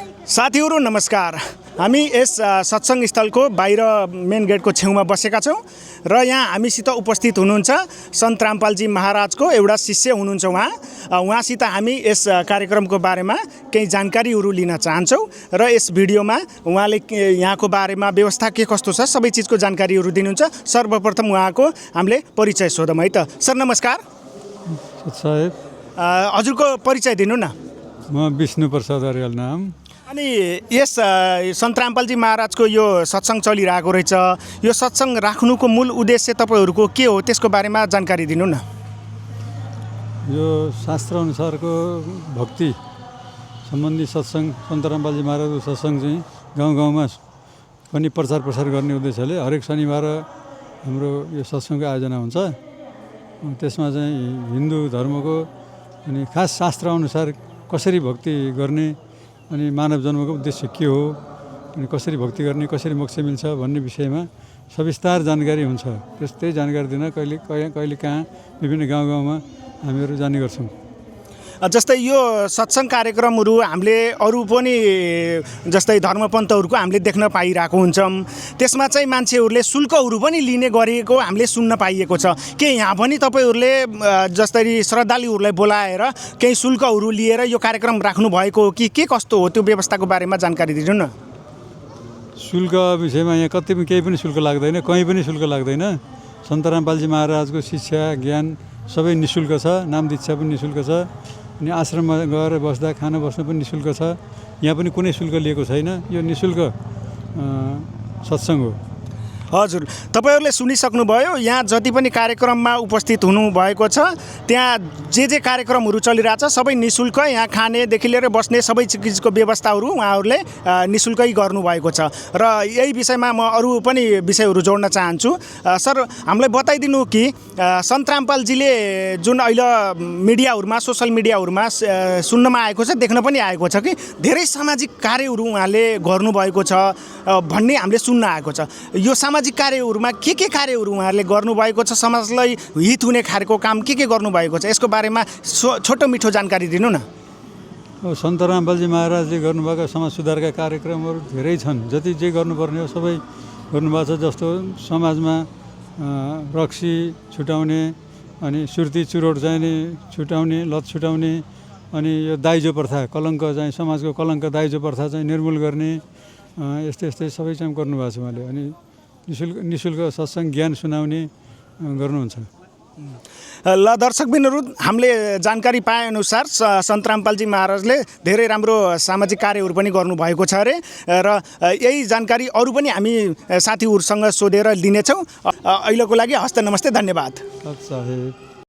साथीहरु नमस्कार। हामी यस सत्संग स्थलको बाहिर मेन गेटको छेउमा बसेका छौं र यहाँ हामीसित उपस्थित हुनुहुन्छ सन्त रामपालजी महाराजको एउटा शिष्य हुनुहुन्छ। उहाँसित हामी यस कार्यक्रमको बारेमा केही जानकारीहरु लिन चाहन्छौं र यस भिडियोमा उहाँले यहाँको बारेमा व्यवस्था के कस्तो छ सबै चीजको जानकारीहरु दिनुहुन्छ। सर्वप्रथम उहाँको हामीले परिचय सोधौं है त। सर नमस्कार। साहेब हजुरको परिचय दिनु न। म विष्णु प्रसाद अर्याल नाम। अनि यस सन्त रामपालजी महाराजको यो सत्संग चलिरहेको रहेछ, यो सत्संग राख्नुको मूल उद्देश्य तपाईहरुको के हो त्यसको बारेमा जानकारी दिनु न। यो शास्त्र अनुसारको भक्ति सम्बन्धी सत्संग सन्त रामपालजी महाराजको सत्संग चाहिँ गाउँ गाउँमा पनि प्रचार प्रसार गर्ने उद्देश्यले हरेक शनिबार हाम्रो यो सत्संगको आयोजना हुन्छ। त्यसमा चाहिँ हिन्दू धर्मको अनि खास शास्त्र अनुसार कसरी भक्ति गर्ने अनि मानव जन्मको उद्देश्य के हो अनि कसरी भक्ति गर्ने कसरी मोक्ष मिल्छ भन्ने विषयमा सविस्तार जानकारी हुन्छ। त्यस्तै जानकारी दिन कहिले कहाँ विभिन्न गाउँ गाउँमा हामीहरू जाने गर्छौँ। जस्तै यो सत्संग कार्यक्रमहरु हामीले अरु पनि जस्तै धर्मपन्थहरुको हामीले देख्न पाइरहेको हुन्छौं। त्यसमा चाहिँ मान्छेहरुले शुल्कहरु पनि लिने गरेको हामीले सुन्न पाइएको छ। के यहाँ पनि तपाईहरुले जस्तै श्रद्धालुहरुलाई बोलाएर केही शुल्कहरु लिएर यो कार्यक्रम राख्नु भएको हो कि के कस्तो हो त्यो व्यवस्थाको बारेमा जानकारी दिनु न। शुल्क विषयमा यहाँ कतै पनि केही पनि शुल्क लाग्दैन, कहीँ पनि शुल्क लाग्दैन। सन्त रामपालजी महाराजको शिक्षा ज्ञान सबै निशुल्क छ, नाम दीक्षा पनि निशुल्क छ अनि आश्रममा गएर बस्दा खाना बस्नु पनि निशुल्क छ। यहाँ पनि कुनै शुल्क लिएको छैन। यो निशुल्क सत्संग हो। हजुर, तपाईहरुले सुनिसक्नुभयो। यहाँ जति पनि कार्यक्रममा उपस्थित हुनु भएको छ त्यहाँ जे कार्यक्रमहरु चलिरहेछ सबै निशुल्क। यहाँ खानेदेखि लिएर बस्ने सबै चिजको व्यवस्थाहरु उहाँहरुले निशुल्कै गर्नु भएको छ र यही विषयमा म अरु पनि विषयहरु जोड्न चाहन्छु। सर हामीलाई बताइदिनु कि सन्त रामपालजीले जुन अहिले मिडियाहरुमा सोशल मिडियाहरुमा सुन्नमा आएको छ देख्न पनि आएको छ कि धेरै सामाजिक कार्यहरु उहाँले गर्नु भएको छ भन्ने हामीले सुन्न आएको छ। यो सामाजिक कार्यहरुमा के कार्यहरु उहाँहरूले गर्नुभएको छ, समाजलाई हित हुने खालको काम के गर्नुभएको छ यसको बारेमा छोटो मिठो जानकारी दिनु न। सन्त रामपालजी महाराजले गर्नुभएका समाज सुधारका कार्यक्रमहरू धेरै छन्। जति जे गर्नुपर्ने हो सबै गर्नुभएको छ। जस्तो समाजमा रक्सी छुटाउने अनि सुर्ती चुरोट चाहिँ छुटाउने, लत छुटाउने अनि यो दाइजो प्रथा कलङ्क चाहिँ समाजको कलङ्क दाइजो प्रथा चाहिँ निर्मूल गर्ने यस्तै सबै चाहिँ गर्नुभएको छ उहाँले। अनि निशुल्क सत्संग ज्ञान सुनाउने गर्नुहुन्छ। ल दर्शकबिनहरु, हामीले जानकारी पाए अनुसार सन्त रामपालजी महाराजले धेरै राम्रो सामाजिक कार्यहरु पनि गर्नुभएको छ अरे र यही जानकारी अरु पनि हामी साथीहरुसँग सोधेर लिनेछौं। अहिलेको लागि हस्त नमस्ते, धन्यवाद।